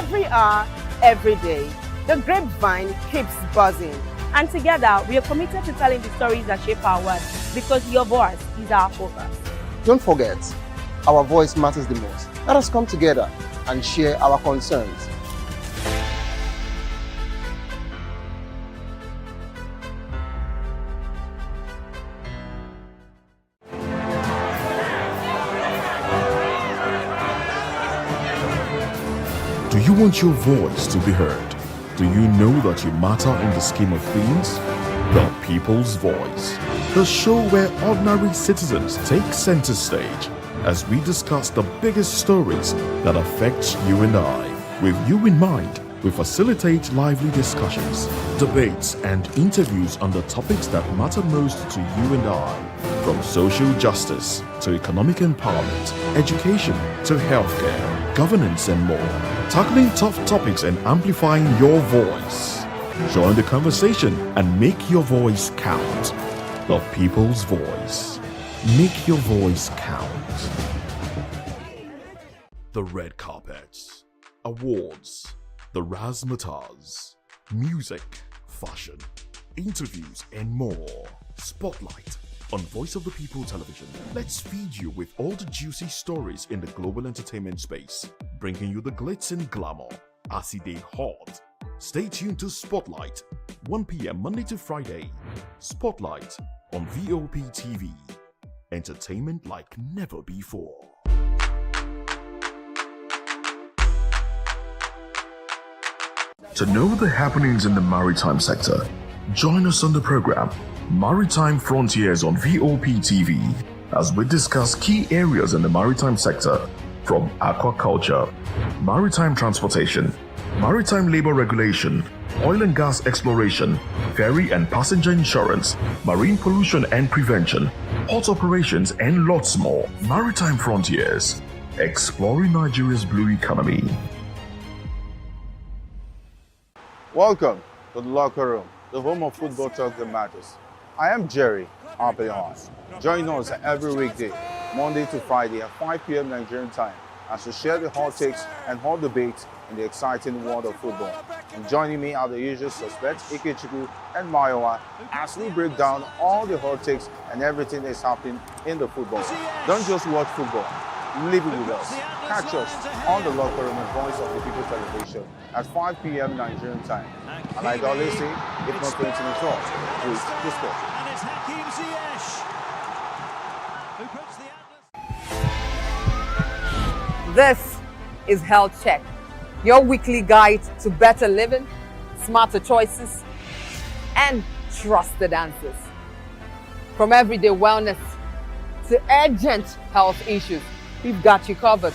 every hour, every day. The grapevine keeps buzzing. And together, we are committed to telling the stories that shape our world, because your voice is our focus. Don't forget, our voice matters the most. Let us come together and share our concerns. Do you want your voice to be heard? Do you know that you matter in the scheme of things? The People's Voice, the show where ordinary citizens take center stage as we discuss the biggest stories that affect you and I. With you in mind, we facilitate lively discussions, debates, and interviews on the topics that matter most to you and I, from social justice to economic empowerment, education to healthcare, governance, and more, tackling tough topics and amplifying your voice. Join the conversation and make your voice count. The People's Voice. Make your voice count. The red carpets, awards, the razzmatazz, music, fashion, interviews, and more. Spotlight on Voice of the People Television. Let's feed you with all the juicy stories in the global entertainment space, bringing you the glitz and glamour as it is hot. Stay tuned to Spotlight, 1 p.m. Monday to Friday. Spotlight on VOP TV. Entertainment like never before. To know the happenings in the maritime sector, join us on the program Maritime Frontiers on VOP TV as we discuss key areas in the maritime sector, from aquaculture, maritime transportation, maritime labor regulation, oil and gas exploration, ferry and passenger insurance, marine pollution and prevention, port operations, and lots more. Maritime Frontiers, exploring Nigeria's blue economy. Welcome to the Locker Room, the home of football talk that matters. I am Jerry Arpeon. Join us every weekday, Monday to Friday at 5 p.m. Nigerian time, as we share the hot takes and hot debates in the exciting world of football. And joining me are the usual suspects, Ikechukwu and Mayowa, as we break down all the hot takes and everything that's happening in the football. Don't just watch football, live it with us. Catch us on the Locker Room and Voice of the People Television at 5 p.m. Nigerian time. And like I always say, if not 20 minutes wrong, please the sport. And it's Hakim Ziyech who puts the atlas. This is Health Check, your weekly guide to better living, smarter choices, and trusted answers. From everyday wellness to urgent health issues, we've got you covered.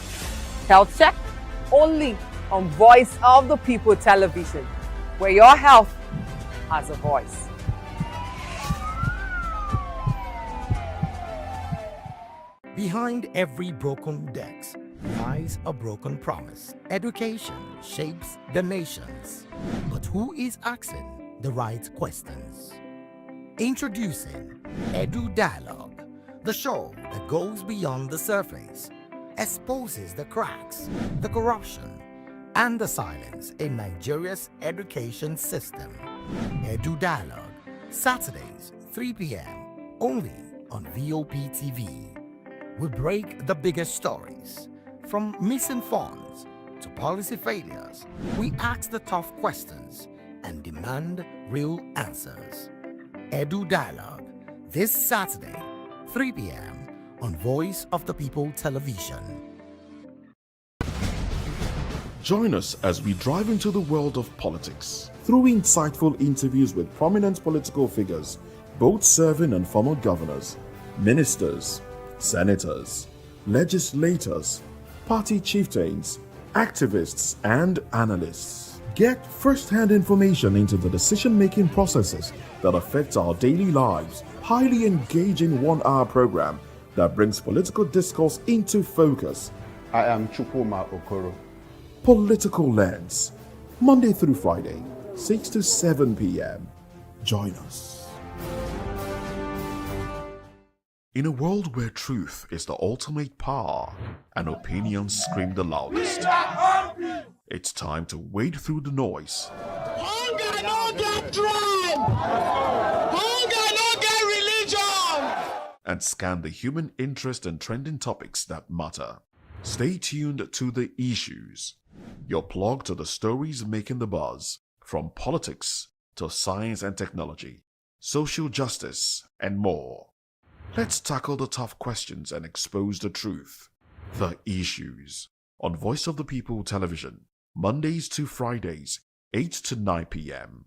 Health Check, only on Voice of the People Television, where your health has a voice. Behind every broken desk lies a broken promise. Education shapes the nations, but who is asking the right questions? Introducing Edu Dialogue, the show that goes beyond the surface, exposes the cracks, the corruption, and the silence in Nigeria's education system. Edu Dialogue, Saturdays, 3 p.m., only on VOP TV. We break the biggest stories, from missing funds to policy failures. We ask the tough questions and demand real answers. Edu Dialogue, this Saturday, 3 p.m. on Voice of the People Television. Join us as we drive into the world of politics through insightful interviews with prominent political figures, both serving and former governors, ministers, senators, legislators, party chieftains, activists, and analysts. Get first-hand information into the decision-making processes that affect our daily lives. Highly engaging one-hour program that brings political discourse into focus. I am Chukwuma Okoro. Political Lens, Monday through Friday, 6 to 7 p.m. Join us. In a world where truth is the ultimate power and opinions scream the loudest, It's time to wade through the noise Hunger no get tribe. Hunger no get religion. and scan the human interest and trending topics that matter. Stay tuned to The Issues, your plug to the stories making the buzz, from politics to science and technology, social justice, and more. Let's tackle the tough questions and expose the truth. The Issues on Voice of the People Television, Mondays to Fridays, 8 to 9 p.m.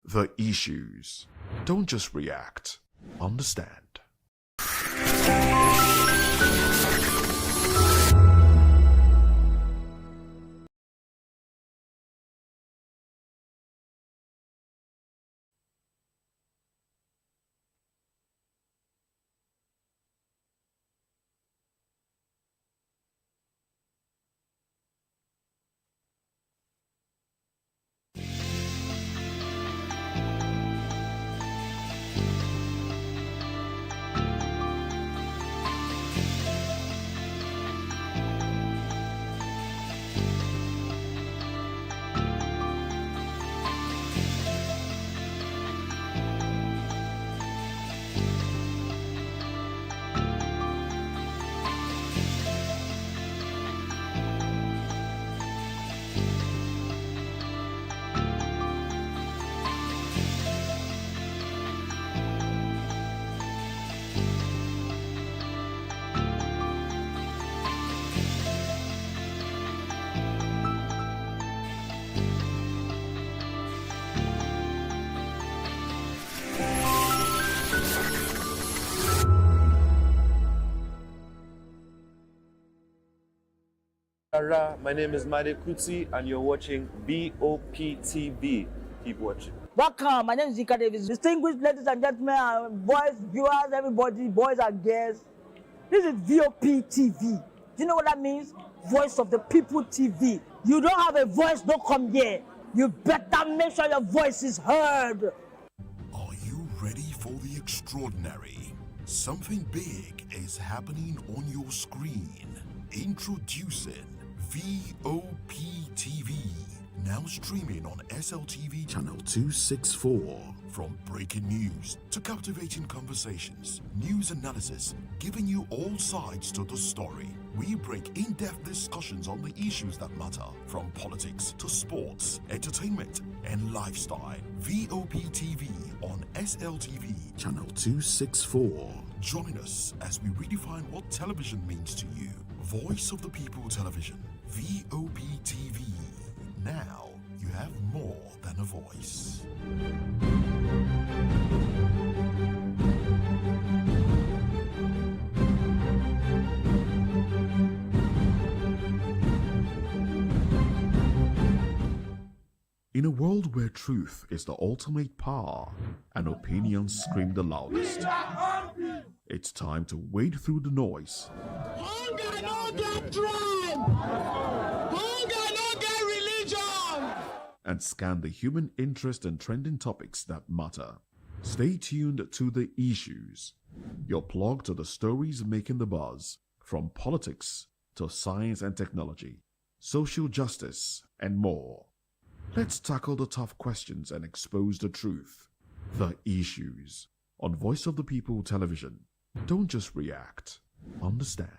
The Issues. Don't just react, understand. My name is Made Kutsi and you're watching BOPTV. Keep watching. Welcome, my name is Zika Davis. Distinguished ladies and gentlemen, boys, viewers, everybody, boys and girls. This is VOP TV. Do you know what that means? Voice of the People TV. You don't have a voice, don't come here. You better make sure your voice is heard. Are you ready for the extraordinary? Something big is happening on your screen. Introducing VOPTV, now streaming on SLTV channel 264. From breaking news to captivating conversations, news analysis, giving you all sides to the story. We break in-depth discussions on the issues that matter, from politics to sports, entertainment, and lifestyle. VOPTV on SLTV channel 264. Join us as we redefine what television means to you. Voice of the People Television, VOPTV. Now you have more than a voice. In a world where truth is the ultimate power and opinions scream the loudest, it's time to wade through the noise Hunger no get tribe. Hunger no get religion. and scan the human interest and trending topics that matter. Stay tuned to The Issues, your plug to the stories making the buzz, from politics to science and technology, social justice, and more. Let's tackle the tough questions and expose the truth. The Issues on Voice of the People Television. Don't just react, understand.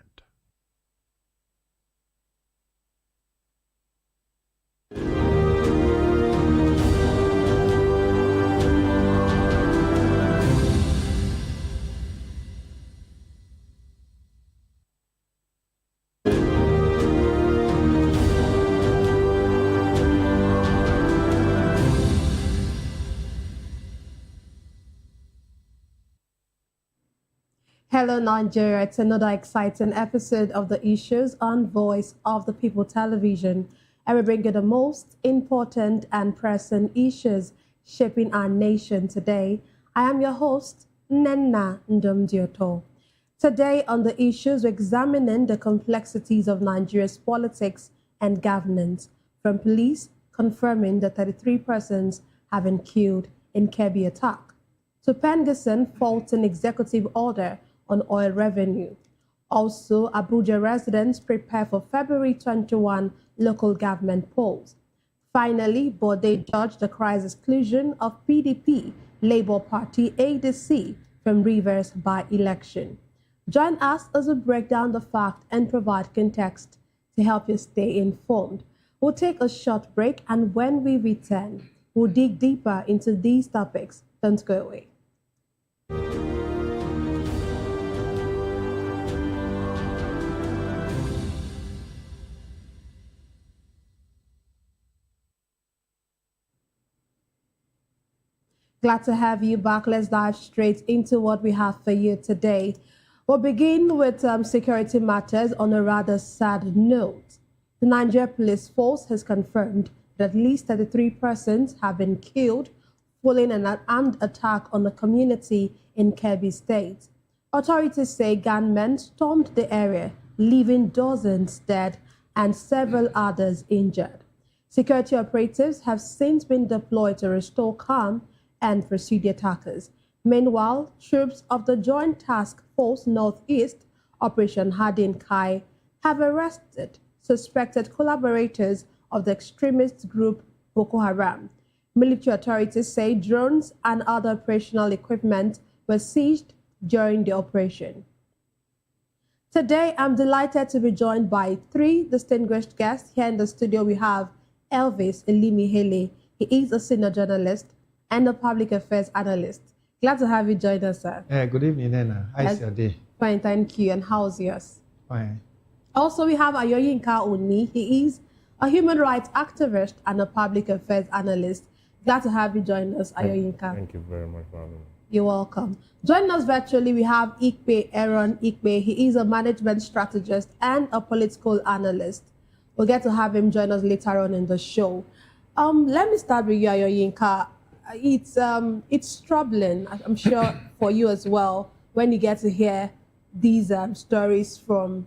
Hello, Nigeria. It's another exciting episode of The Issues on Voice of the People Television. And we bring you the most important and pressing issues shaping our nation today. I am your host, Nenna Ndomdioto. Today on The Issues, we're examining the complexities of Nigeria's politics and governance, from police confirming that 33 persons have been killed in Kebbi attack, to Pengassan faulting executive order on oil revenue. Also, Abuja residents prepare for February 21 local government polls. Finally, Bode judged the crisis exclusion of PDP, Labour Party, ADC from Rivers by-election. Join us as we break down the fact and provide context to help you stay informed. We'll take a short break, and when we return, we'll dig deeper into these topics. Don't go away. Glad to have you back. Let's dive straight into what we have for you today. We'll begin with security matters on a rather sad note. The Nigeria Police Force has confirmed that at least 33 persons have been killed following an armed attack on a community in Kebbi State. Authorities say gunmen stormed the area, leaving dozens dead and several others injured. Security operatives have since been deployed to restore calm and pursue the attackers. Meanwhile, troops of the Joint Task Force Northeast, Operation Hardin Kai, have arrested suspected collaborators of the extremist group Boko Haram. Military authorities say drones and other operational equipment were seized during the operation. Today, I'm delighted to be joined by three distinguished guests. Here in the studio, we have Elvis Elimihele. He is a senior journalist and a public affairs analyst. Glad to have you join us, sir. Good evening, Nena. How's your day? Fine, thank you. And how's yours? Fine. Also, we have Ayoyinka Oni. He is a human rights activist and a public affairs analyst. Glad to have you join us, Ayoyinka. Thank you very much for having me. You're welcome. Joining us virtually, we have Aaron Ikpe. He is a management strategist and a political analyst. We'll get to have him join us later on in the show. Let me start with you, Ayoyinka. It's troubling, I'm sure, for you as well, when you get to hear these stories from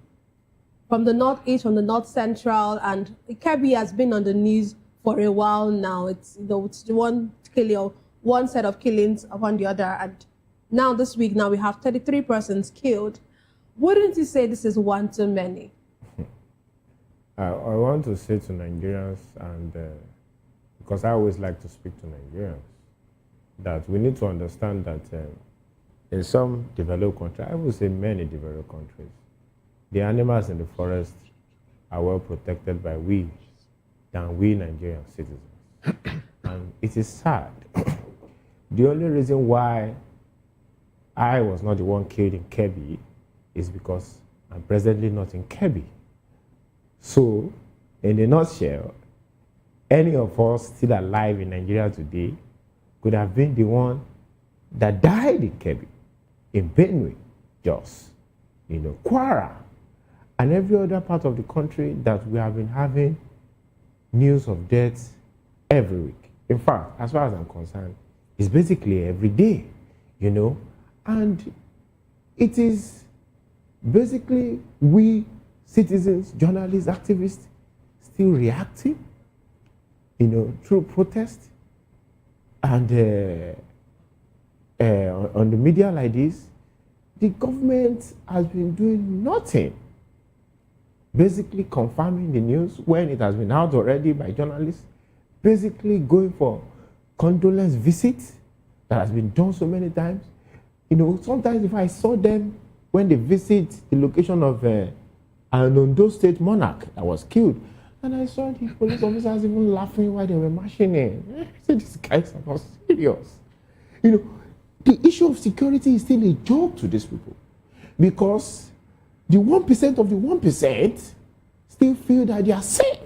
the Northeast, from the North Central, and Kebbi has been on the news for a while now. It's one killing, one set of killings upon the other, and now this week we have 33 persons killed. Wouldn't you say this is one too many? I want to say to Nigerians, and because I always like to speak to Nigerians, that we need to understand that in some developed countries, I would say many developed countries, the animals in the forest are well protected by we than we Nigerian citizens. And it is sad. The only reason why I was not the one killed in Kebbi is because I'm presently not in Kebbi. So, in a nutshell, any of us still alive in Nigeria today could have been the one that died in Kebbi, in Benue, Jos, Kwara, and every other part of the country that we have been having news of deaths every week. In fact, as far as I'm concerned, it's basically every day, and it is basically we citizens, journalists, activists still reacting, through protest and on the media like this. The government has been doing nothing, basically confirming the news when it has been out already by journalists, basically going for condolence visits that has been done so many times. Sometimes if I saw them when they visit the location of an Ondo State monarch that was killed, and I saw the police officers even laughing while they were marching in. I said, these guys are not serious. The issue of security is still a joke to these people, because the 1% of the 1% still feel that they are safe,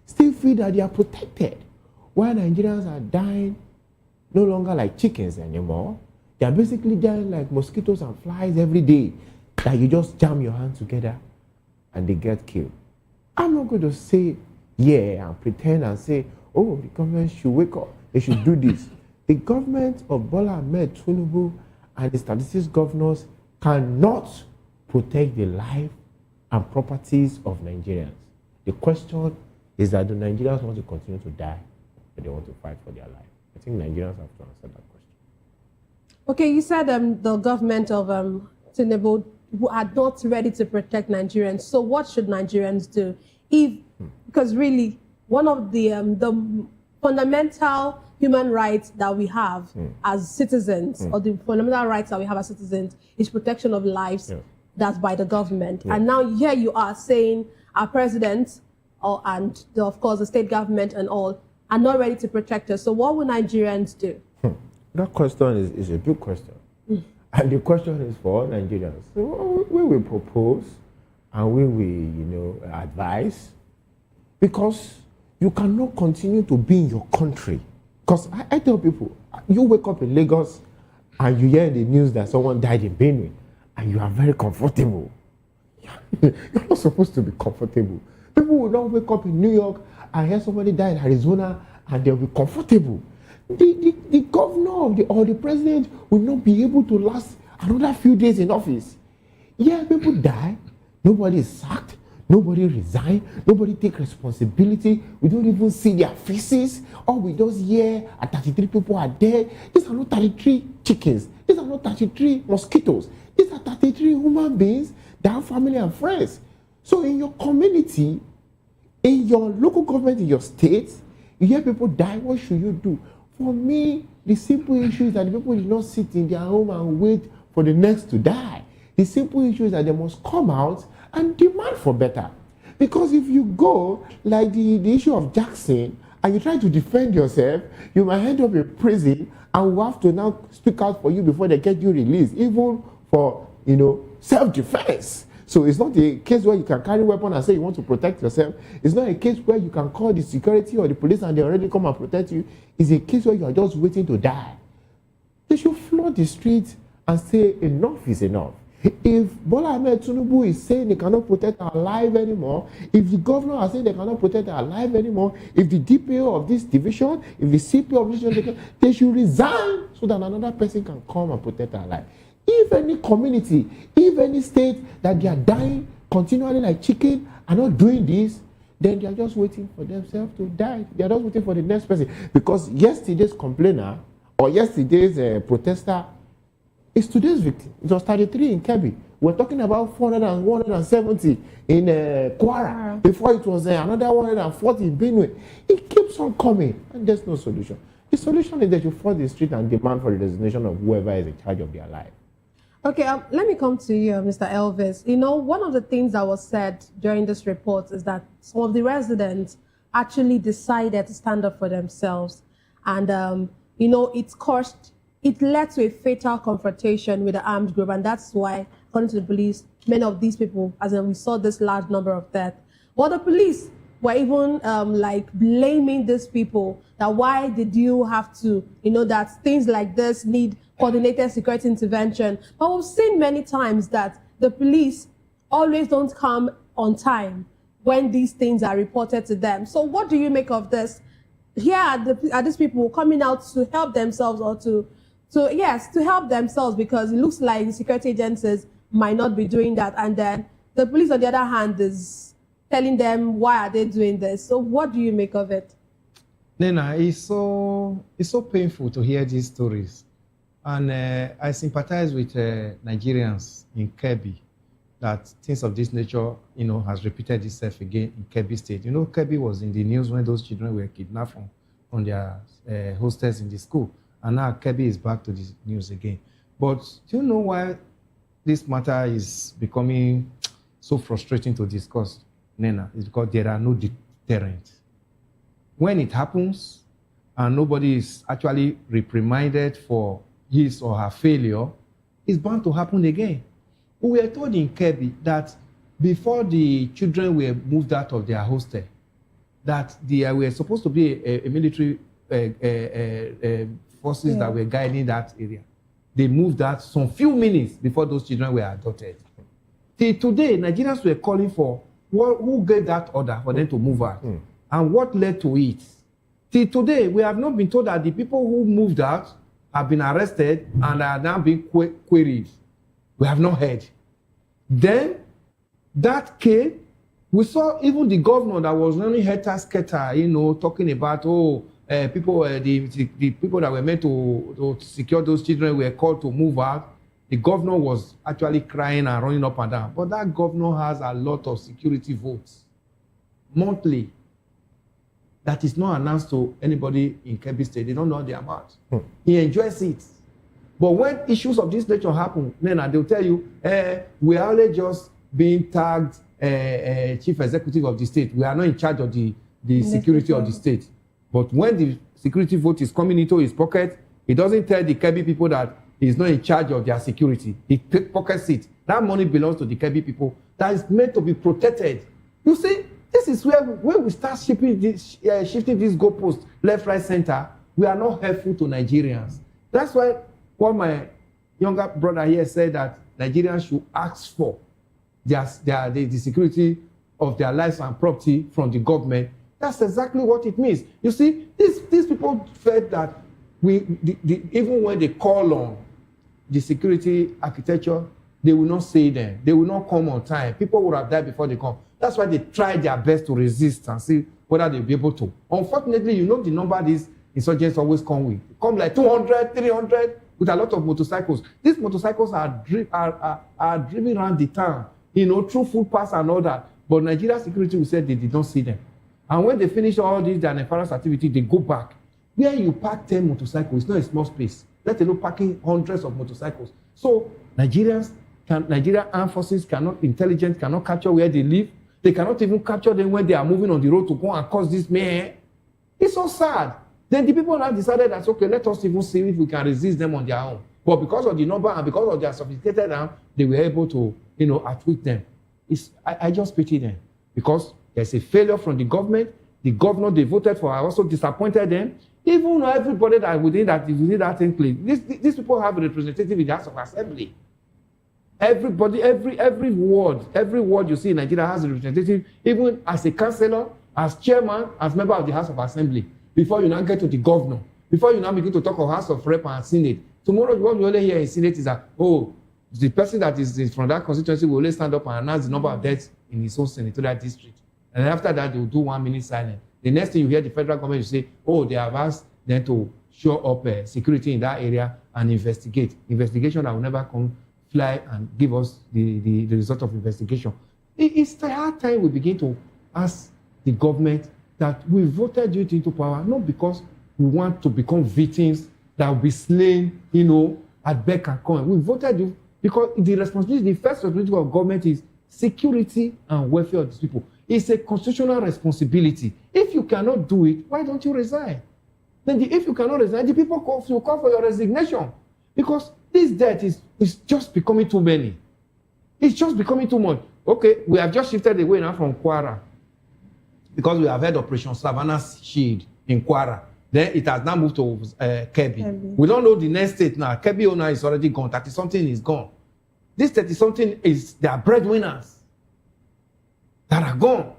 still feel that they are protected, while Nigerians are dying no longer like chickens anymore. They are basically dying like mosquitoes and flies every day, that you just jam your hands together and they get killed. I'm not going to say, yeah, and pretend and say, oh, the government should wake up, they should do this. The government of Bola Ahmed Tinubu and the statistics governors cannot protect the life and properties of Nigerians. The question is that do Nigerians want to continue to die, or they want to fight for their life? I think Nigerians have to answer that question. Okay, you said the government of Tinubu are not ready to protect Nigerians. So what should Nigerians do? If because really, one of the fundamental human rights that we have as citizens, or the fundamental rights that we have as citizens, is protection of lives. That's by the government. And now here you are saying our president, of course the state government and all, are not ready to protect us. So what will Nigerians do? That question is a big question. And the question is for all Nigerians. So we will propose and we will, advise, because you cannot continue to be in your country. Because I tell people, you wake up in Lagos and you hear in the news that someone died in Benue, and you are very comfortable. You're not supposed to be comfortable. People will not wake up in New York and hear somebody died in Arizona and they'll be comfortable. The governor or the president will not be able to last another few days in office. Yeah, people die. Nobody is sacked. Nobody resign. Nobody take responsibility. We don't even see their faces. All we just hear are 33 people are dead. These are not 33 chickens. These are not 33 mosquitoes. These are 33 human beings that have family and friends. So in your community, in your local government, in your state, you hear people die, what should you do? For me, the simple issue is that the people should not sit in their home and wait for the next to die. The simple issue is that they must come out and demand for better. Because if you go, like the issue of Jackson, and you try to defend yourself, you might end up in prison and will have to now speak out for you before they get you released, even for, self-defense. So it's not a case where you can carry a weapon and say you want to protect yourself. It's not a case where you can call the security or the police and they already come and protect you. It's a case where you are just waiting to die. They should flood the streets and say enough is enough. If Bola Ahmed Tinubu is saying they cannot protect our life anymore, if the governor is saying they cannot protect our life anymore, if the DPO of this division, if the CPO of this division, they should resign so that another person can come and protect our life. If any community, if any state that they are dying continually like chicken are not doing this, then they are just waiting for themselves to die. They are just waiting for the next person. Because yesterday's complainer or yesterday's protester is today's victim. It was 33 in Kebbi. We're talking about 400 and 170 in Kwara. Before it was another 140 in Benue. It keeps on coming and there's no solution. The solution is that you flood the street and demand for the resignation of whoever is in charge of their life. Okay, let me come to you, Mr. Elvis. One of the things that was said during this report is that some of the residents actually decided to stand up for themselves. And, it led to a fatal confrontation with the armed group. And that's why, according to the police, many of these people, as in we saw this large number of deaths. Well, the police were even blaming these people that why did you have to, that things like this need coordinated security intervention. But we've seen many times that the police always don't come on time when these things are reported to them. So what do you make of this? Here are these people coming out to help themselves or to help themselves, because it looks like the security agencies might not be doing that. And then the police, on the other hand, is telling them why are they doing this. So what do you make of it? Nena, it's so painful to hear these stories. And I sympathize with Nigerians in Kebbi that things of this nature, has repeated itself again in Kebbi State. Kebbi was in the news when those children were kidnapped from their hostels in the school. And now Kebbi is back to the news again. But do you know why this matter is becoming so frustrating to discuss, Nena? It's because there are no deterrents. When it happens and nobody is actually reprimanded for his or her failure, it's bound to happen again. We were told in Kebbi that before the children were moved out of their hostel, that there were supposed to be a military forces that were guiding that area. They moved out some few minutes before those children were adopted. Till today, Nigerians were calling for who gave that order for them to move out and what led to it. Till today, we have not been told that the people who moved out have been arrested and are now being queried. We have not heard. Then, that came, we saw even the governor that was running helter-skelter, talking about, people, the people that were meant to secure those children were called to move out. The governor was actually crying and running up and down. But that governor has a lot of security votes monthly. that is not announced to anybody in Kebbi State. They don't know the amount. He enjoys it. But when issues of this nature happen, then they'll tell you, we are only just being tagged chief executive of the state. We are not in charge of the security of the state. But when the security vote is coming into his pocket, he doesn't tell the Kebbi people that he's not in charge of their security. He pockets it. That money belongs to the Kebbi people. That is meant to be protected. You see, this is where we start shifting this goalpost left, right, center. We are not helpful to Nigerians. That's why what my younger brother here said, that Nigerians should ask for the security of their lives and property from the government. That's exactly what it means. You see, these people felt that even when they call on the security architecture, they will not say them. They will not come on time. People would have died before they come. That's why they try their best to resist and see whether they'll be able to. Unfortunately, you know the number these insurgents always come with. They come like 200, 300 with a lot of motorcycles. These motorcycles are driven around the town, through footpaths and all that. But Nigeria security will say they did not see them. And when they finish all this, their nefarious activity, they go back. Where you park 10 motorcycles, it's not a small space. Let alone parking hundreds of motorcycles. So Nigerian armed forces intelligence cannot capture where they live. They cannot even capture them when they are moving on the road to go and cause this mayhem. It's so sad. Then the people have decided that, okay, let us even see if we can resist them on their own. But because of the number and because of their sophisticated arm, they were able to, outwit them. I just pity them. Because there's a failure from the government. The governor they voted for also disappointed them. Even everybody that within that enclave, these people have a representative in the House of Assembly. Everybody, every ward you see in Nigeria has a representative, even as a councillor, as chairman, as member of the House of Assembly. Before you now get to the governor, before you now begin to talk of House of Rep and Senate. Tomorrow, what we only hear in Senate is that, the person that is from that constituency will only stand up and announce the number of deaths in his own senatorial district. And after that, they will do 1 minute silence. The next thing you hear the federal government say, they have asked them to show up security in that area and investigate. Investigation that will never come fly and give us the result of investigation. It's the hard time we begin to ask the government that we voted you into power, not because we want to become victims that will be slain, at beck and call. We voted you because the first responsibility of government is security and welfare of these people. It's a constitutional responsibility. If you cannot do it, why don't you resign? Then if you cannot resign, the people will call for your resignation. Because this debt is just becoming too many. It's just becoming too much. Okay, we have just shifted away now from Kwara. Because we have had Operation Savannah Shield in Kwara. Then it has now moved to Kebbi. We don't know the next state now. Kebbi owner is already gone. 30-something is gone. This 30-something is their breadwinners that are gone.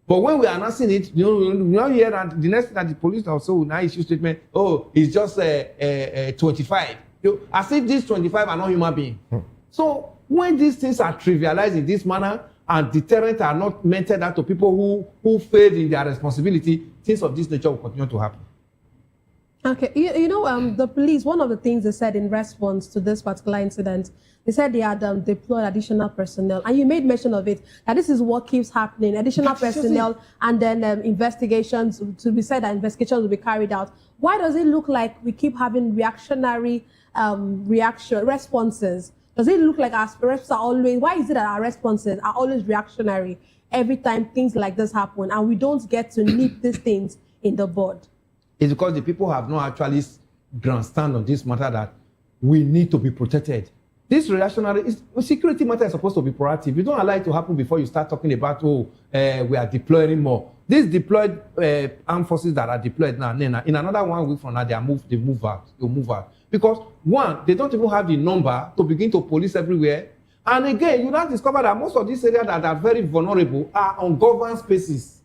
But when we are announcing it, you now hear that the next thing that the police also will now issue statement, it's just 25. As if these 25 are not human beings. So when these things are trivialized in this manner and deterrent are not meted out to people who failed in their responsibility, things of this nature will continue to happen. Okay, the police, one of the things they said in response to this particular incident, they said they had deployed additional personnel, and you made mention of it, that this is what keeps happening, additional personnel, and then investigations, to be said that investigations will be carried out. Why does it look like we keep having reactionary responses? Does it look like our responses are always, why is it that our responses are always reactionary every time things like this happen, and we don't get to nip these things in the bud? It's because the people have not actually grandstand on this matter that we need to be protected. This reactionary security matter is supposed to be proactive. You don't allow it to happen before you start talking about, we are deploying more. These deployed armed forces that are deployed now, in another 1 week from now, they'll move out. Because one, they don't even have the number to begin to police everywhere. And again, you now discover that most of these areas that are very vulnerable are ungoverned spaces.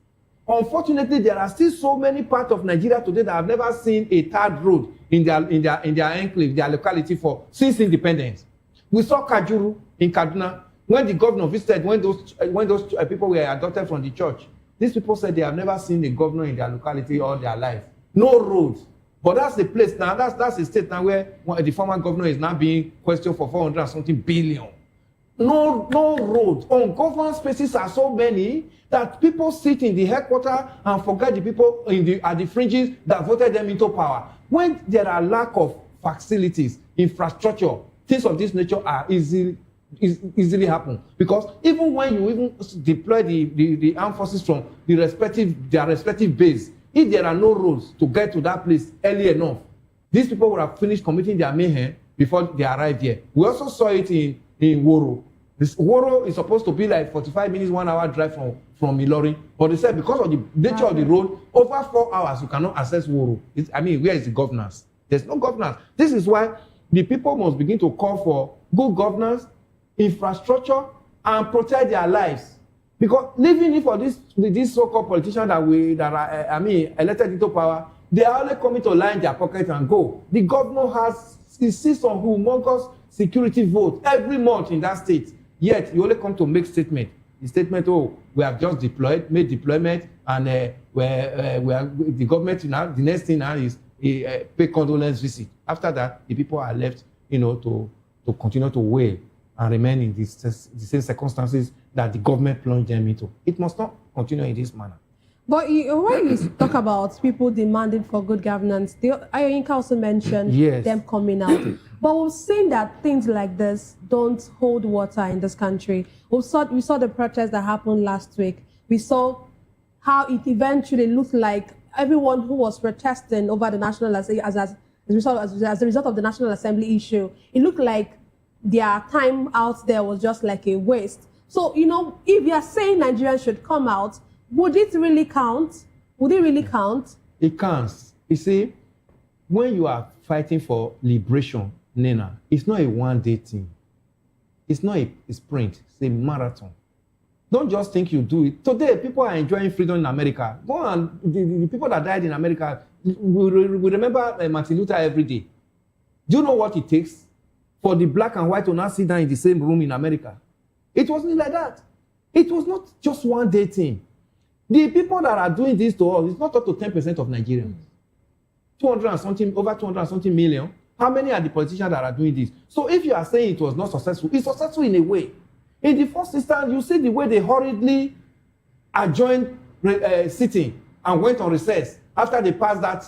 Unfortunately, there are still so many parts of Nigeria today that have never seen a tarred road in their enclave, their locality since independence. We saw Kajuru in Kaduna when the governor visited, when those people were adopted from the church. These people said they have never seen a governor in their locality all their life. No roads. But that's the place now, that's a state now where the former governor is now being questioned for 400 and something billion. No roads. Ungoverned spaces are so many that people sit in the headquarters and forget the people at the fringes that voted them into power. When there are lack of facilities, infrastructure, things of this nature are easily happen. Because even when you even deploy the armed forces from their respective base, if there are no roads to get to that place early enough, these people would have finished committing their mayhem before they arrived here. We also saw it in Woro. This Woro is supposed to be like 45 minutes, 1 hour drive from Ilorin. But they said because of the nature of the road, over 4 hours you cannot access Woro. Where is the governance? There's no governance. This is why the people must begin to call for good governance, infrastructure, and protect their lives. Because living in for these so-called politicians that are elected into power, they are only coming to line their pocket and go. The governor insists on humongous security vote every month in that state. Yet you only come to make statement. The statement, we have just made deployment, and the government now. The next thing now is pay condolence visit. After that, the people are left, to continue to wail and remain in the same circumstances that the government plunged them into. It must not continue in this manner. But when you talk about people demanding for good governance, Ayoyinka also mentioned them coming out. But we've seen that things like this don't hold water in this country. We saw the protest that happened last week. We saw how it eventually looked like everyone who was protesting over the National Assembly as a result of the National Assembly issue, it looked like their time out there was just like a waste. So, if you are saying Nigerians should come out, would it really count? Would it really count? It counts. You see, when you are fighting for liberation, Nena, it's not a one-day thing. It's not a sprint. It's a marathon. Don't just think you do it. Today, people are enjoying freedom in America. Go on, the people that died in America, we remember Martin Luther every day. Do you know what it takes for the black and white to not sit down in the same room in America? It wasn't like that. It was not just one day thing. The people that are doing this to us, it's not up to 10% of Nigerians. 200 and something, over 200 and something million. How many are the politicians that are doing this? So if you are saying it was not successful, it's successful in a way. In the first instance, you see the way they hurriedly adjourned sitting and went on recess after they passed that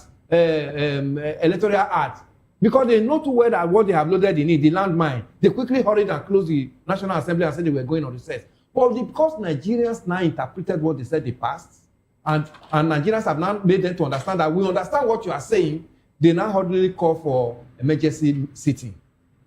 electoral act. Because they know too well that what they have loaded in it, the landmine, they quickly hurried and closed the National Assembly and said they were going on recess. But because Nigerians now interpreted what they said they passed, and Nigerians have now made them to understand that we understand what you are saying, they now hurriedly call for emergency sitting.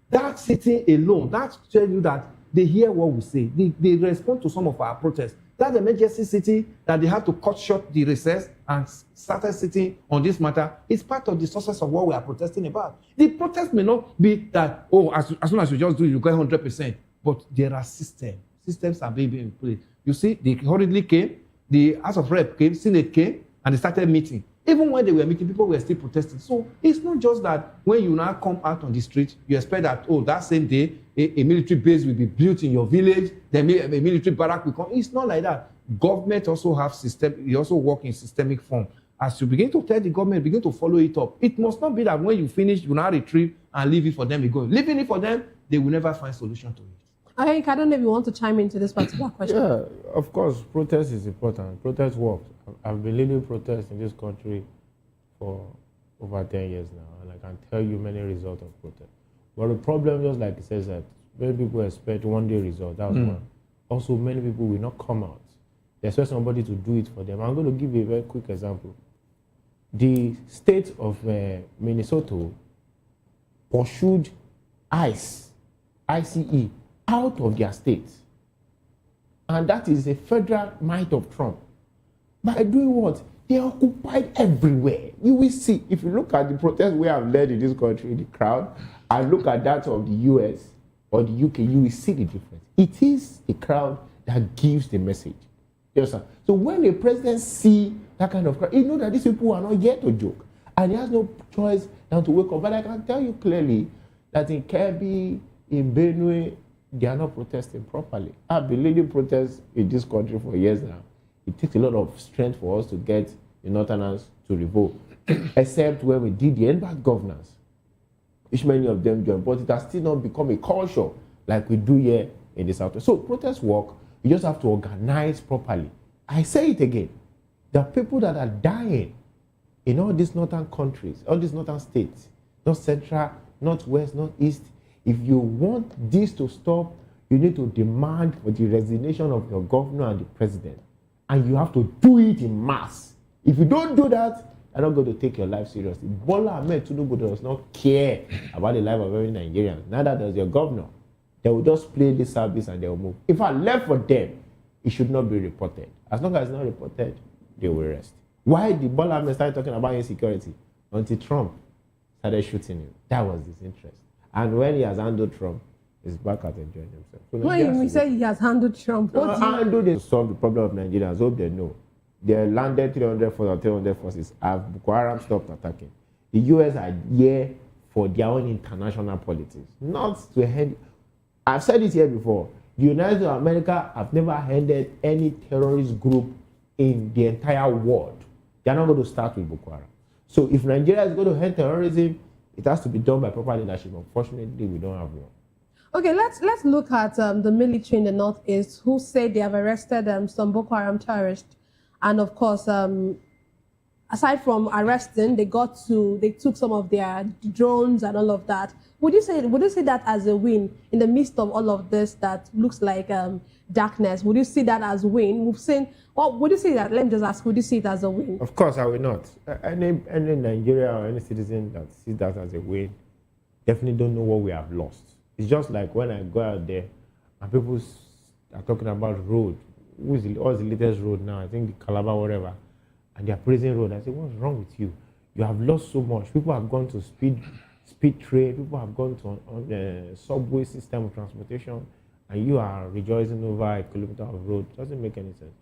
That sitting alone, that tells you that they hear what we say. They respond to some of our protests. That emergency sitting that they have to cut short the recess and started sitting on this matter is part of the success of what we are protesting about. The protest may not be that, as soon as you just do it, you get 100%. But there are systems. Systems are being in place. You see, they hurriedly came, the House of Rep came, Senate came, and they started meeting. Even when they were meeting, people were still protesting. So it's not just that when you now come out on the street, you expect that, that same day, a military base will be built in your village, then a military barrack will come. It's not like that. Government also have system, they also work in systemic form. As you begin to tell the government, begin to follow it up. It must not be that when you finish, you now retrieve and leave it for them again. Leaving it for them, they will never find solution to it. I don't know if you want to chime into this particular question. Yeah, of course, protest is important. Protest works. I've been leading protests in this country for over 10 years now, and I can tell you many results of protest. But the problem, just like it says, that many people expect one-day result. That's one. Also, many people will not come out. They expect somebody to do it for them. I'm going to give you a very quick example. The state of Minnesota pursued ICE, out of their state. And that is a federal might of Trump. By doing what? They occupied everywhere. You will see, if you look at the protests we have led in this country, the crowd, and look at that of the US or the UK, you will see the difference. It is the crowd that gives the message. Yes, sir. So when the president sees that kind of crowd, he knows that these people are not here to joke. And he has no choice than to wake up. But I can tell you clearly that in Kebbi, in Benue, they are not protesting properly. I've been leading protests in this country for years now. It takes a lot of strength for us to get the Northerners to revolt, except when we did the end-back governance, which many of them joined. But it has still not become a culture like we do here in the South. So protest work, you just have to organize properly. I say it again. The people that are dying in all these northern countries, all these northern states, North Central, North West, North East, if you want this to stop, you need to demand for the resignation of your governor and the president. And you have to do it in mass. If you don't do that, you're not going to take your life seriously. Bola Ahmed Tinubu does not care about the life of every Nigerian. Neither does your governor. They will just play this service and they will move. If I left for them, it should not be reported. As long as it's not reported, they will rest. Why did Bola Ahmed start talking about insecurity? Until Trump started shooting him. That was his interest. And when he has handled Trump, he's back at enjoying himself. So when you say he has handled Trump, what do you handled to solve the problem of Nigerians? Hope they know. They landed 300 forces. Have Boko Haram stopped attacking. The US are here for their own international politics, not to hand. I've said it here before. The United States of America have never handed any terrorist group in the entire world. They are not going to start with Boko Haram. So if Nigeria is going to end terrorism, it has to be done by proper leadership. Unfortunately, we don't have one. Okay, let's look at the military in the Northeast, who say they have arrested some Boko Haram terrorists, and of course, aside from arresting, they took some of their drones and all of that. Would you say that as a win in the midst of all of this that looks like darkness? Would you see that as a win? We've seen. Or would you see that? Let me just ask. Would you see it as a win? Of course, I will not. Any Nigeria or any citizen that sees that as a win definitely don't know what we have lost. It's just like when I go out there and people are talking about road. What's the latest road now? I think the Calabar, whatever. And they're praising road. I say, what's wrong with you? You have lost so much. People have gone to speed train. People have gone to on the subway system of transportation. And you are rejoicing over a kilometer of road. It doesn't make any sense.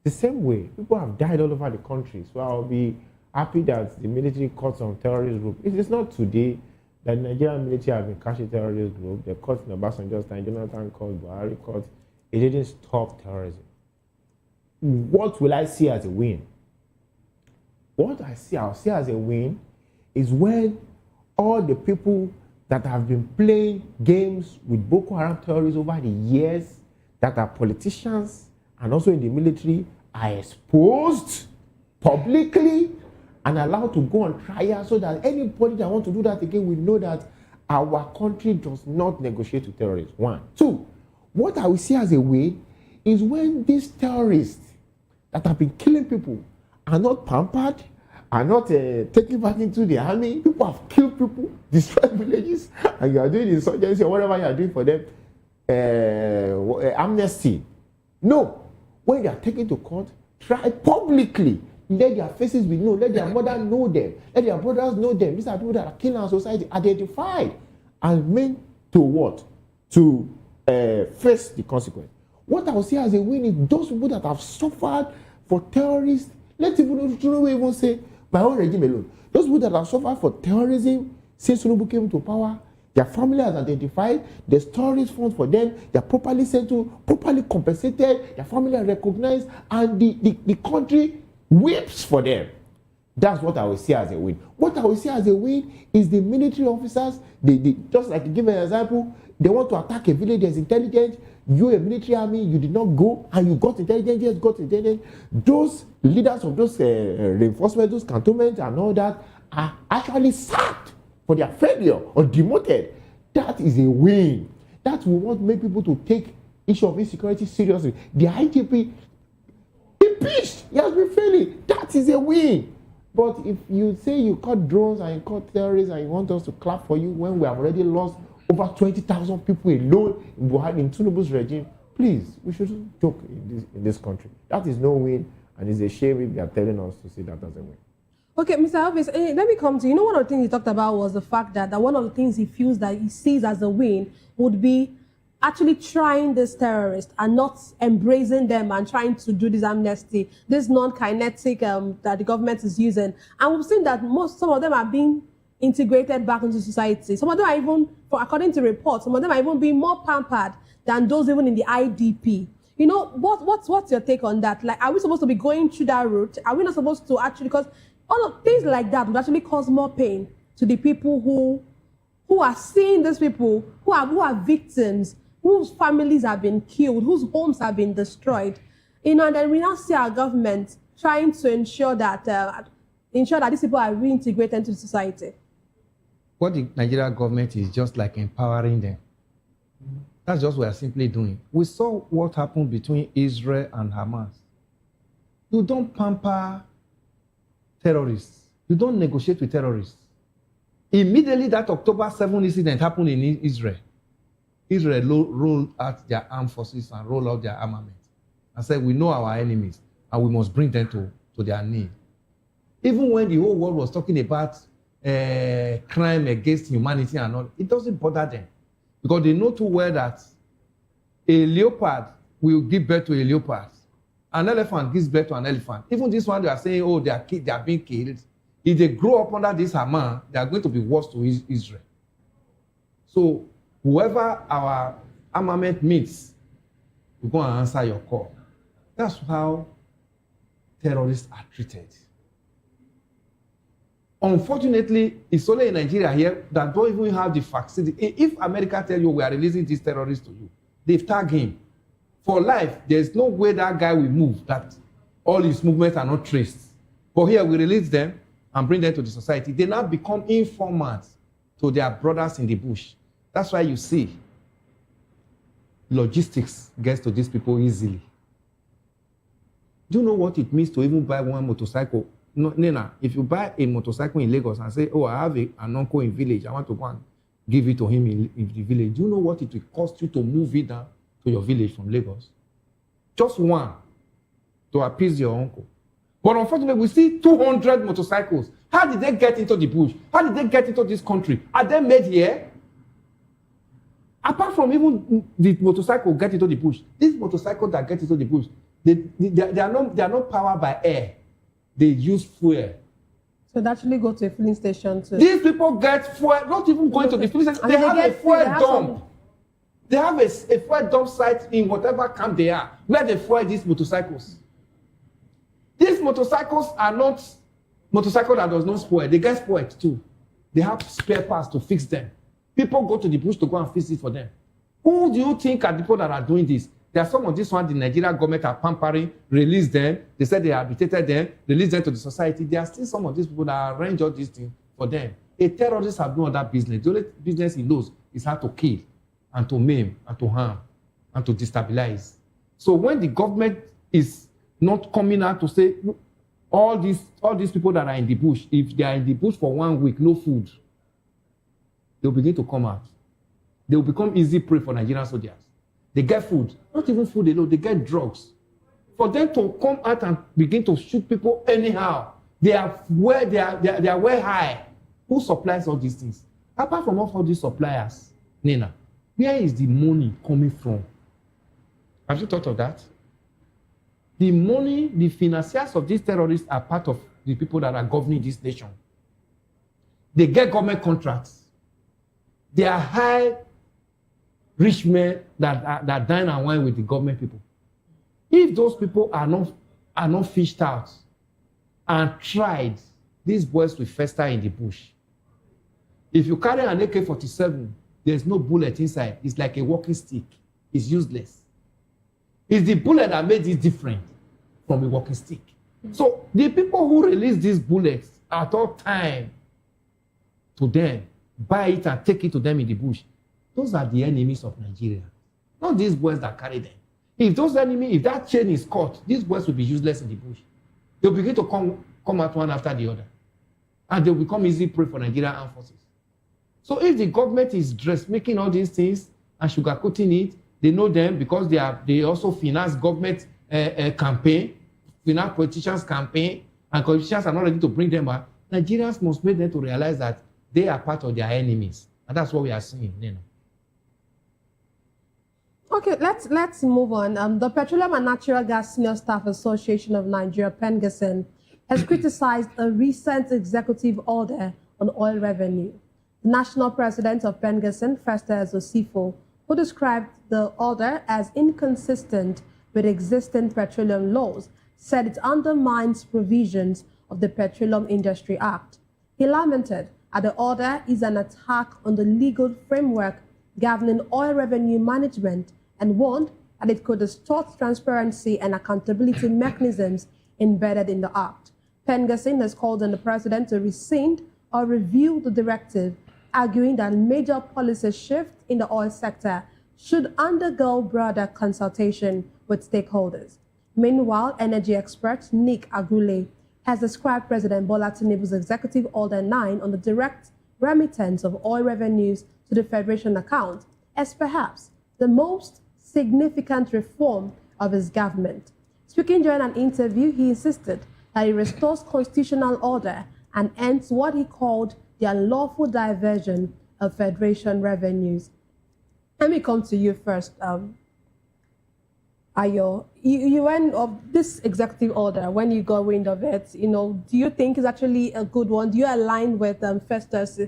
The same way, people have died all over the country. So I'll be happy that the military caught some terrorist group. It is not today that the Nigerian military have been catching terrorist group. They caught in Obasanjo's time, Jonathan caught, Buhari caught. It didn't stop terrorism. What will I see as a win? What I'll see as a win is when all the people that have been playing games with Boko Haram terrorists over the years, that are politicians and also in the military, are exposed publicly and allowed to go on trial so that anybody that wants to do that again will know that our country does not negotiate with terrorists. 1. 2, what I will see as a win is when these terrorists that have been killing people are not pampered, are not taken back into the army. People have killed people, destroyed villages, and you are doing insurgency or whatever you are doing for them, amnesty. No. When they are taken to court, try publicly. Let their faces be known. Let their mother know them. Let their brothers know them. These are people that are killing our society, identified and meant to what? To face the consequence. What I will say as a win is those people that have suffered for terrorists. Let people even say, my own regime alone. Those people that have suffered for terrorism since Tinubu came to power, their family has identified, there's terrorist funds for them, they're properly settled, properly compensated, their family are recognized, and the country weeps for them. That's what I will see as a win. What I will see as a win is the military officers, they just like to give an example, they want to attack a village, there's intelligence, you're a military army, you did not go, and you got intelligence, yes, got intelligence. Those leaders of those reinforcements, those cantonments and all that are actually sacked for their failure or demoted. That is a win. That will not make people to take issue of insecurity seriously. The IGP impeached, he has been failing. That is a win. But if you say you caught drones and you caught terrorists and you want us to clap for you when we have already lost over 20,000 people alone in Tinubu's regime, please, we shouldn't joke in this country. That is no win, and it's a shame if they are telling us to see that as a win. Okay, Mr. Alvis, let me come to you. One of the things he talked about was the fact that one of the things he feels that he sees as a win would be actually trying this terrorist and not embracing them and trying to do this amnesty, this non-kinetic that the government is using. And we've seen that some of them are being integrated back into society. Some of them are even, according to reports, some of them are even being more pampered than those even in the IDP. What's your take on that? Like, are we supposed to be going through that route? Are we not supposed to actually, because all of things like that would actually cause more pain to the people who are seeing these people who are victims whose families have been killed, whose homes have been destroyed. And then we now see our government trying to ensure that these people are reintegrated into society. What the Nigerian government is just like empowering them. That's just what we're simply doing. We saw what happened between Israel and Hamas. You don't pamper terrorists. You don't negotiate with terrorists. Immediately that October 7 incident happened in Israel. Israel rolled out their armed forces and rolled out their armament and said, we know our enemies and we must bring them to their knee. Even when the whole world was talking about crime against humanity and all, it doesn't bother them because they know too well that a leopard will give birth to a leopard. An elephant gives birth to an elephant. Even this one, they are saying, oh, they are being killed. If they grow up under this Hamas, they are going to be worse to Israel. So whoever our armament meets, will go and answer your call. That's how terrorists are treated. Unfortunately, it's only in Nigeria here that don't even have the facility. If America tell you we are releasing these terrorists to you, they've tagged him. For life, there's no way that guy will move, that all his movements are not traced. But here we release them and bring them to the society. They now become informants to their brothers in the bush. That's why you see logistics gets to these people easily. Do you know what it means to even buy one motorcycle? No, Nena, if you buy a motorcycle in Lagos and say, oh, I have an uncle in village, I want to go and give it to him in the village, do you know what it will cost you to move it down to your village from Lagos? Just one to appease your uncle. But unfortunately, we see 200 motorcycles. How did they get into the bush? How did they get into this country? Are they made here? Apart from even the motorcycle get into the bush, these motorcycles that get into the bush, they are not powered by air. They use fuel. So they actually go to a filling station too. These people get fuel, not even going to the filling station. They have a fuel dump. They have a fuel dump site in whatever camp they are, where they fuel these motorcycles. These motorcycles are not motorcycles that does not spoil. They get spoiled too. They have spare parts to fix them. People go to the bush to go and fix it for them. Who do you think are the people that are doing this? There are some of these ones the Nigerian government are pampering, release them. They said they habitated them, release them to the society. There are still some of these people that arrange all these things for them. A terrorist has no other business. The only business he knows is how to kill and to maim and to harm and to destabilize. So when the government is not coming out to say, all these people that are in the bush, if they are in the bush for 1 week, no food, they'll begin to come out. They will become easy prey for Nigerian soldiers. They get food, not even food alone, they get drugs. For them to come out and begin to shoot people anyhow, they are way high. Who supplies all these things? Apart from all these suppliers, Nina, where is the money coming from? Have you thought of that? The money, the financiers of these terrorists are part of the people that are governing this nation. They get government contracts. They are high rich men that dine and wine with the government people. If those people are not fished out and tried, these boys will fester in the bush. If you carry an AK-47, there's no bullet inside. It's like a walking stick. It's useless. It's the bullet that made it different from a walking stick. So the people who release these bullets at all time to them, buy it and take it to them in the bush, those are the enemies of Nigeria. Not these boys that carry them. If those enemies, if that chain is caught, these boys will be useless in the bush. They'll begin to come out one after the other. And they'll become easy prey for Nigerian armed forces. So if the government is making all these things and sugarcoating it, they know them because they also finance government campaign, finance politicians campaign, and politicians are not ready to bring them back. Nigerians must make them to realize that they are part of their enemies. And that's what we are seeing, you know. Okay, let's move on. The Petroleum and Natural Gas Senior Staff Association of Nigeria, Pengassan, has criticized a recent executive order on oil revenue. The national president of Pengassan, Festus Osifo, who described the order as inconsistent with existing petroleum laws, said it undermines provisions of the Petroleum Industry Act. He lamented that the order is an attack on the legal framework governing oil revenue management and warned that it could distort transparency and accountability mechanisms embedded in the act. Pengassan has called on the president to rescind or review the directive, arguing that major policy shifts in the oil sector should undergo broader consultation with stakeholders. Meanwhile, energy expert Nick Agule has described President Bola Tinubu's Executive Order 9 on the direct remittance of oil revenues to the Federation account as perhaps the most significant reform of his government. Speaking during an interview, he insisted that he restores constitutional order and ends what he called the unlawful diversion of Federation revenues. Let me come to you first, Ayo. You went of this executive order, when you got wind of it, do you think it's actually a good one? Do you align with Festus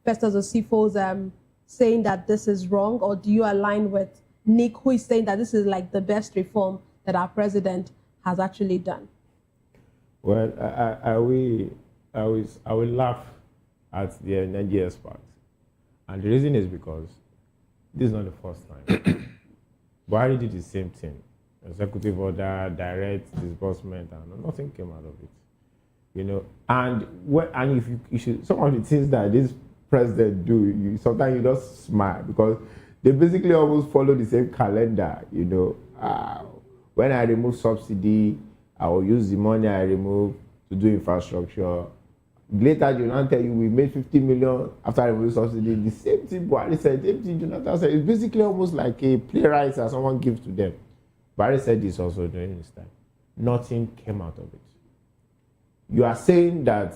Osifo's saying that this is wrong, or do you align with Nick, who is saying that this is like the best reform that our president has actually done? Well, I will laugh at the energy experts. And the reason is because this is not the first time. Buhari did the same thing. Executive order, direct disbursement, and nothing came out of it. And if you should, some of the things that this president do, sometimes you just smile because they basically almost follow the same calendar. When I remove subsidy, I will use the money I remove to do infrastructure. Later, they will tell you we made 50 million after removing subsidy. The same thing Buhari said, the same thing Jonathan said. It's basically almost like a playwright that someone gives to them. Buhari said this also during his time. Nothing came out of it. You are saying that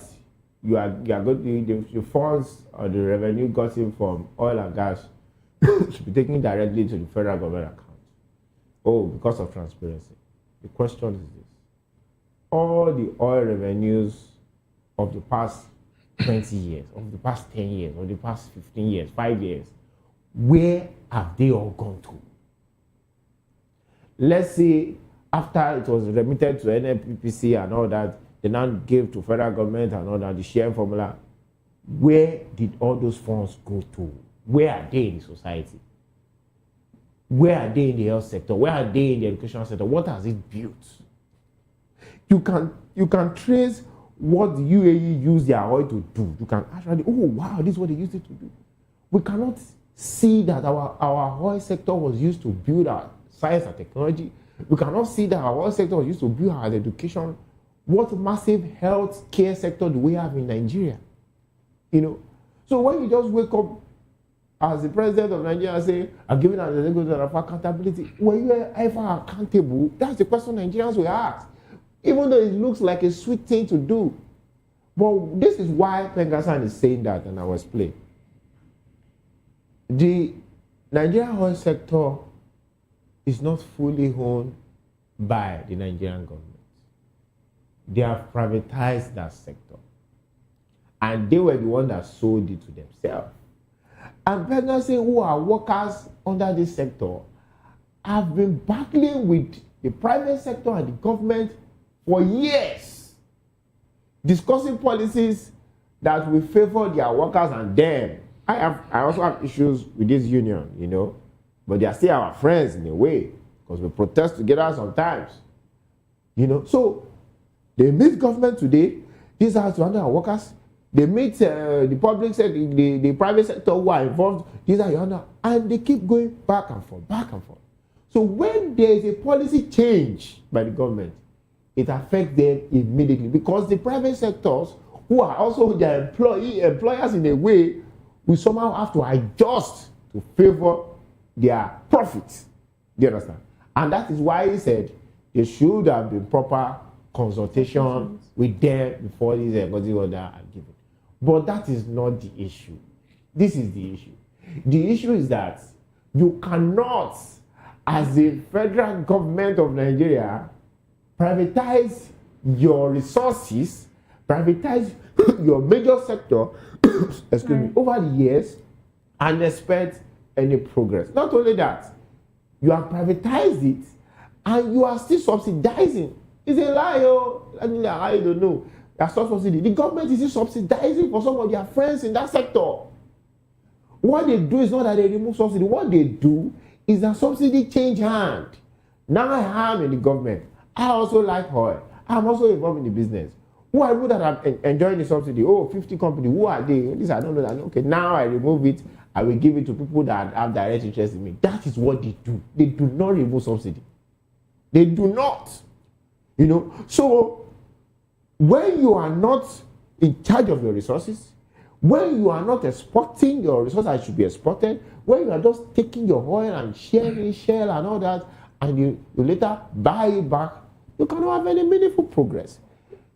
you are going the funds or the revenue gotten from oil and gas should be taken directly to the federal government account. Oh, because of transparency. The question is this. All the oil revenues of the past 20 years, of the past 10 years, of the past 15 years, 5 years, where have they all gone to? Let's say after it was remitted to NNPPC and all that, they now gave to federal government and all that, the sharing formula. Where did all those funds go to? Where are they in the society? Where are they in the health sector? Where are they in the educational sector? What has it built? You can trace what the UAE used their oil to do. You can actually, oh wow, this is what they used it to do. We cannot see that our oil sector was used to build our science and technology. We cannot see that our oil sector was used to build our education. What massive health care sector do we have in Nigeria? So when you just wake up as the president of Nigeria and say, I'm giving an executive of accountability, were you ever accountable? That's the question Nigerians will ask. Even though it looks like a sweet thing to do. But this is why Pengassan is saying that, and I will explain. The Nigerian oil sector is not fully owned by the Nigerian government. They have privatized that sector. And they were the ones that sold it to themselves. And Pengassan, who are workers under this sector, have been battling with the private sector and the government for years, discussing policies that will favor their workers and them. I also have issues with this union, but they are still our friends in a way, because we protest together sometimes. So they meet government today, these are to handle our workers. They meet the public sector, the private sector who are involved, these are your under, and they keep going back and forth, back and forth. So when there is a policy change by the government, it affects them immediately, because the private sectors, who are also their employers in a way, will somehow have to adjust to favor their profits. Do you understand? And that is why he said there should have been proper consultation with them before this executive order are given. But that is not the issue. This is the issue. The issue is that you cannot, as the federal government of Nigeria, privatize your resources, privatize your major sector over the years and expect any progress. Not only that, you have privatized it and you are still subsidizing. It's a lie, I don't know. That's not subsidy. The government is still subsidizing for some of their friends in that sector. What they do is not that they remove subsidy. What they do is that subsidy change hand. Now I am in the government. I also like oil. I'm also involved in the business. Who are people that are enjoying the subsidy? Oh, 50 companies. Who are they? This I don't know that. Okay, now I remove it. I will give it to people that have direct interest in me. That is what they do. They do not remove subsidy. They do not. You know, so when you are not in charge of your resources, when you are not exporting your resources that should be exported, when you are just taking your oil and sharing shell and all that, and you later buy it back, you cannot have any meaningful progress.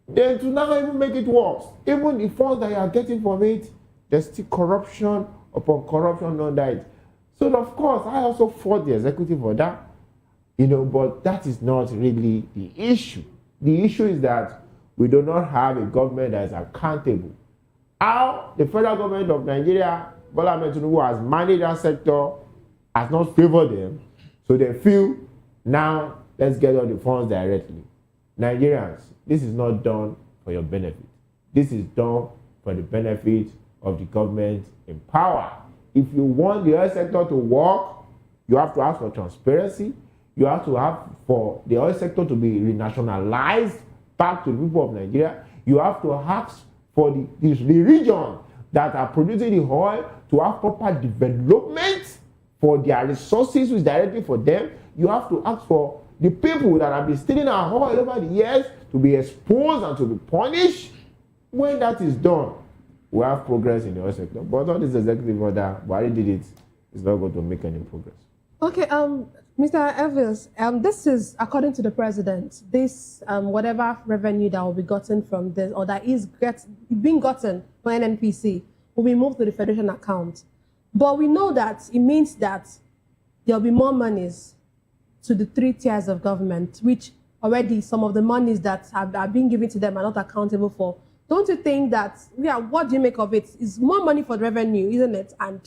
Then to now even make it worse, even the funds that you are getting from it, there's still corruption upon corruption on that. So of course, I also fought the executive for that, you know, but that is not really the issue. The issue is that we do not have a government that is accountable. How the federal government of Nigeria, Bola Ahmed Tinubu, has managed that sector has not favored them, so they feel now let's get all the funds directly. Nigerians, this is not done for your benefit. This is done for the benefit of the government in power. If you want the oil sector to work, you have to ask for transparency. You have to have for the oil sector to be renationalized back to the people of Nigeria. You have to ask for the region that are producing the oil to have proper development for their resources, which is directly for them. You have to ask for the people that have been stealing our oil over the years to be exposed and to be punished. When that is done, we have progress in the oil sector. But all this executive order, Buhari did it, it's not going to make any progress. Okay, Mr. Evans, this is, according to the president, this whatever revenue that will be gotten from this, or that is being gotten from NNPC, will be moved to the federation account. But we know that it means that there will be more monies to the 3 tiers of government, which already some of the monies that are being given to them are not accountable for. Don't you think that, what do you make of it? It's more money for the revenue, isn't it? And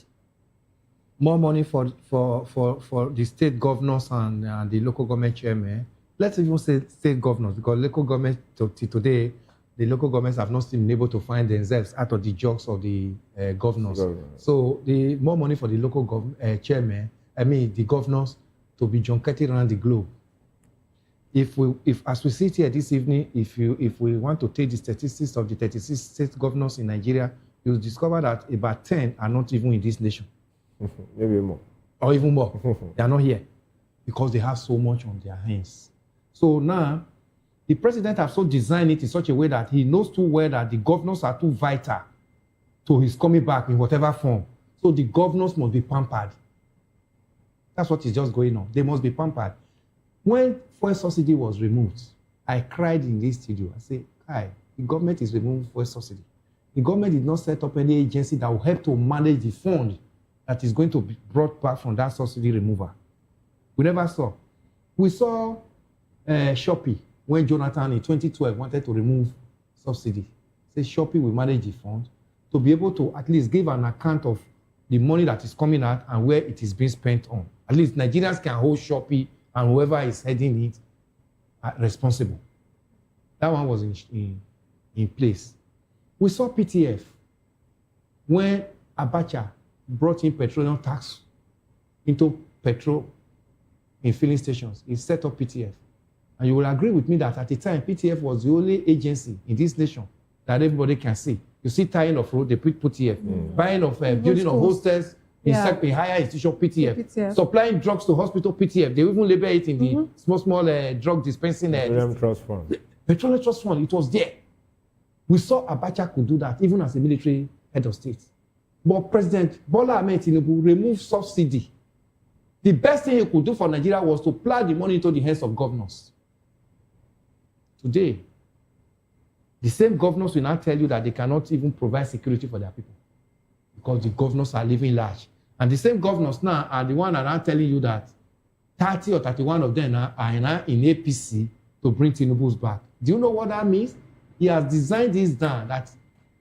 more money for the state governors and the local government chairman. Let's even say state governors, because local government today, the local governments have not been able to find themselves out of the jokes of the governors. So the more money for the local chairman, the governors, to be junketed around the globe. If as we sit here this evening, if we want to take the statistics of the 36 state governors in Nigeria, you'll discover that about 10 are not even in this nation. Maybe more. Or even more. They are not here because they have so much on their hands. So now, the president has so designed it in such a way that he knows too well that the governors are too vital to his coming back in whatever form. So the governors must be pampered. That's what is just going on. They must be pampered. When fuel subsidy was removed, I cried in this studio. I said, the government is removing fuel subsidy. The government did not set up any agency that will help to manage the fund that is going to be brought back from that subsidy removal. We never saw. We saw Shopee when Jonathan in 2012 wanted to remove subsidy. Say Shopee will manage the fund to be able to at least give an account of the money that is coming out and where it is being spent on. At least Nigerians can hold Shopee and whoever is heading it responsible. That one was in place. We saw PTF when Abacha brought in petroleum tax into petrol in filling stations. He set up PTF. And you will agree with me that at the time, PTF was the only agency in this nation that everybody can see. You see tying of road, they put PTF. Buying of building of hostels, in higher institution, PTF. Supplying drugs to hospital, PTF. They even label it in the small drug dispensing. Petroleum Trust Fund. Petroleum Trust Fund, it was there. We saw Abacha could do that, even as a military head of state. But President Bola Ahmed Tinubu removed subsidy. The best thing he could do for Nigeria was to plow the money into the hands of governors. Today, the same governors will now tell you that they cannot even provide security for their people because the governors are living large. And the same governors now are the ones that are telling you that 30 or 31 of them are now in APC to bring Tinubu's back. Do you know what that means? He has designed this down that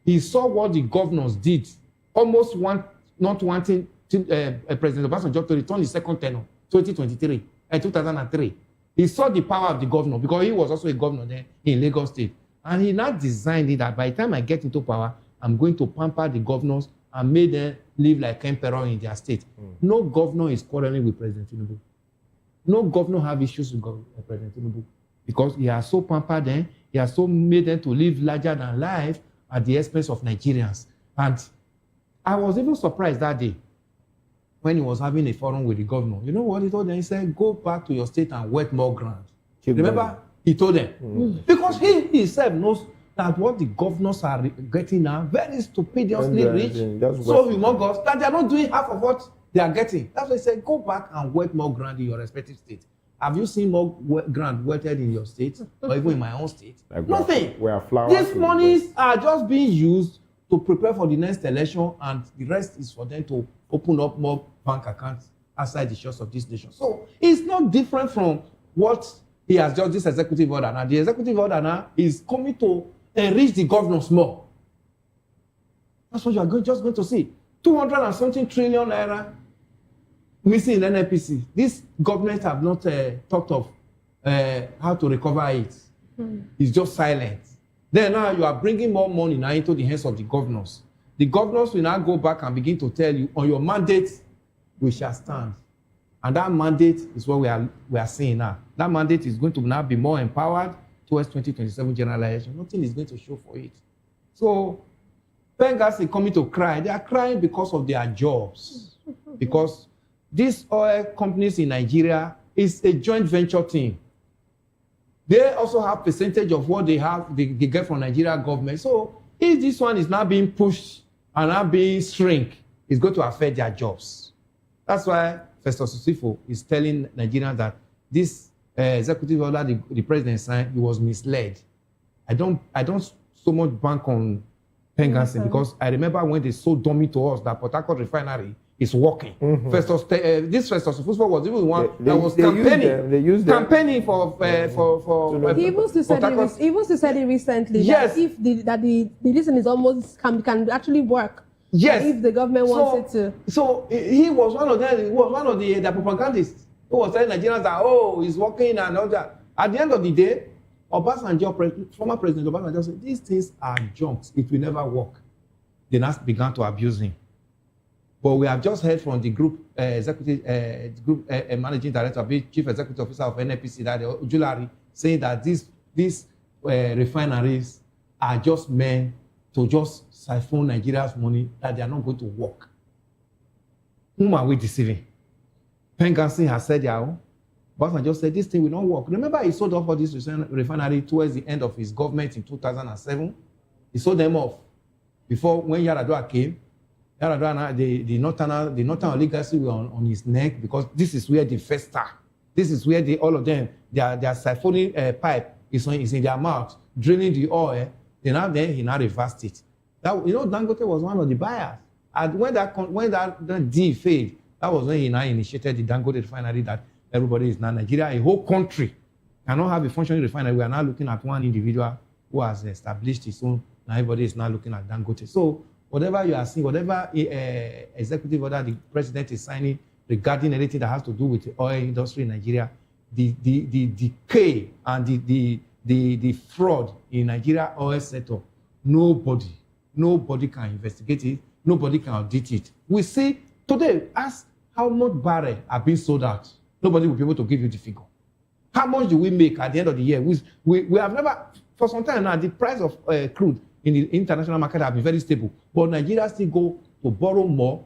he saw what the governors did, almost not wanting President Obasanjo to return his second tenure, 2003. He saw the power of the governor because he was also a governor there in Lagos State. And he now designed it that by the time I get into power, I'm going to pamper the governors and made them live like emperor in their state. No governor is quarreling with President Tinubu. No governor have issues with President Tinubu because he has so pampered them, he has so made them to live larger than life at the expense of Nigerians. And I was even surprised that day when he was having a forum with the governor. You know what he told them? He said, go back to your state and wet more ground. Remember, he told them. Because he himself knows that what the governors are getting now, very stupidly rich, so humongous, that they are not doing half of what they are getting. That's why he said, go back and wet more ground in your respective state. Have you seen more ground wetted in your state or even in my own state? Like nothing. These monies are just being used to prepare for the next election, and the rest is for them to open up more bank accounts outside the shores of this nation. So it's not different from what he has just this executive order. Now, the executive order now is coming to enrich the governors more. That's what you are just going to see. 200 and something trillion naira missing in NNPC. This government have not talked of how to recover it. It's just silent. Then now you are bringing more money now into the hands of the governors. The governors will now go back and begin to tell you, on your mandate, we shall stand. And that mandate is what we are seeing now. That mandate is going to now be more empowered towards 2027 general election. Nothing is going to show for it. So, Pengassan coming to cry. They are crying because of their jobs. Because these oil companies in Nigeria is a joint venture thing. They also have percentage of what they have, they get from Nigeria government. So if this one is now being pushed and now being shrink, it's going to affect their jobs. That's why Festus Osifo is telling Nigerians that this executive order the president signed, he was misled. I don't so much bank on Pengassan because I remember when they sold dummy to us that Port Harcourt refinery is working. This Festus Osifo was even one that was campaigning for. He even said it recently. Yes. That if the listen is almost can actually work. Yes. If the government wants it to. So he was one of them. He was one of the propagandists who was telling Nigerians that he's working and all that. At the end of the day, Obasanjo, former President Obasanjo said these things are junks. It will never work. They now began to abuse him. But we have just heard from the group managing director, chief executive officer of NNPC, that Ojulari, saying that these refineries are just meant to just siphon Nigeria's money, that they are not going to work. Whom are we deceiving? Pengassan has said their own. Obasanjo just said this thing will not work. Remember, he sold off all this refinery towards the end of his government in 2007. He sold them off before when Yaradua came. Yaradua, the northern oligarchy were on his neck because this is where the first start. This is where all of them, their siphoning pipe is in their mouth, draining the oil. Then he now reversed it. Dangote was one of the buyers. And when that deal failed, that was when he now initiated the Dangote refinery that everybody is now Nigeria. A whole country cannot have a functioning refinery. We are now looking at one individual who has established his own. Now everybody is now looking at Dangote. So whatever you are seeing, whatever executive order the president is signing regarding anything that has to do with the oil industry in Nigeria, the decay and the fraud in Nigeria oil sector, nobody can investigate it, nobody can audit it. We see today, ask how much barrel are being sold out. Nobody will be able to give you the figure. How much do we make at the end of the year? We have never, for some time now, the price of crude in the international market have been very stable. But Nigeria still go to borrow more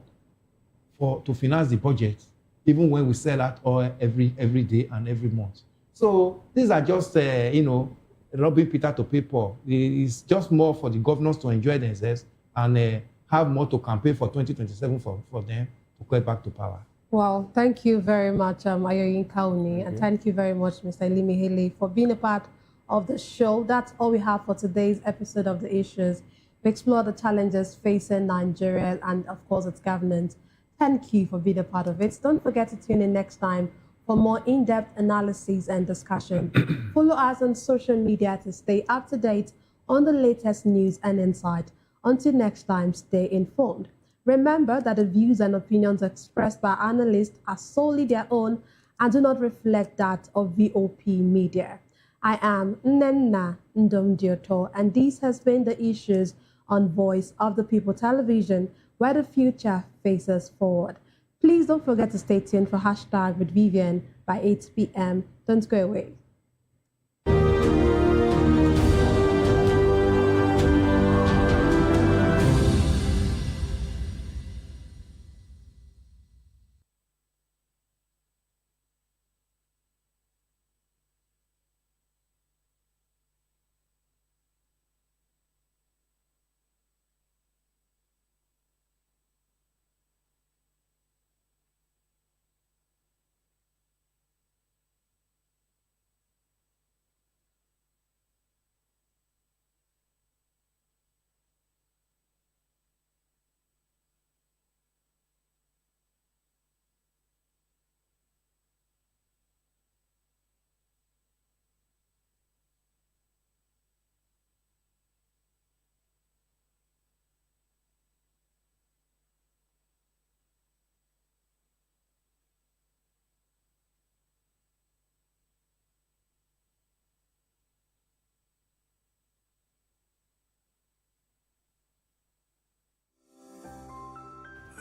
to finance the budget, even when we sell out oil every day and every month. So these are just, robbing Peter to pay Paul. It's just more for the governors to enjoy themselves and have more to campaign for 2027 for them to get back to power. Well, thank you very much, Ayoyin Kauni, and thank you very much, Mr. Elimi Hele, for being a part of the show. That's all we have for today's episode of The Issues. We explore the challenges facing Nigeria and, of course, its government. Thank you for being a part of it. Don't forget to tune in next time for more in-depth analysis and discussion. Follow us on social media to stay up to date on the latest news and insight. Until next time, stay informed. Remember that the views and opinions expressed by analysts are solely their own and do not reflect that of VOP Media. I am Nnenna Ndomdioto, and this has been The Issues on Voice of the People Television, where the future faces forward. Please don't forget to stay tuned for Hashtag with Vivian by 8 p.m. Don't go away.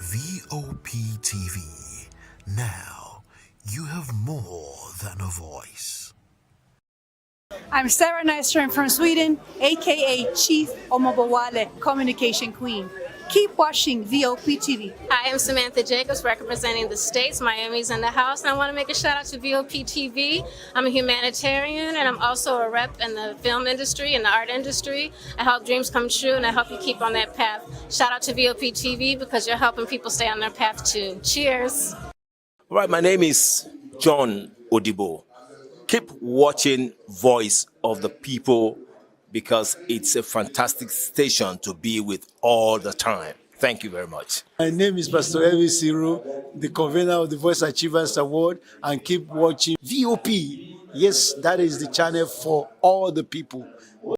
VOP TV. Now, you have more than a voice. I'm Sarah Nystrom from Sweden, aka Chief Omobowale Communication Queen. Keep watching VOP TV. I am Samantha Jacobs representing the States. Miami's in the house, and I want to make a shout out to VOP TV. I'm a humanitarian, and I'm also a rep in the film industry and the art industry. I help dreams come true, and I help you keep on that path. Shout out to VOP TV because you're helping people stay on their path too. Cheers. All right, my name is John Odibo. Keep watching Voice of the People because it's a fantastic station to be with all the time. Thank you very much. My name is Pastor Elvis Ciro, the convener of the Voice Achievers Award, and keep watching VOP. Yes, that is the channel for all the people.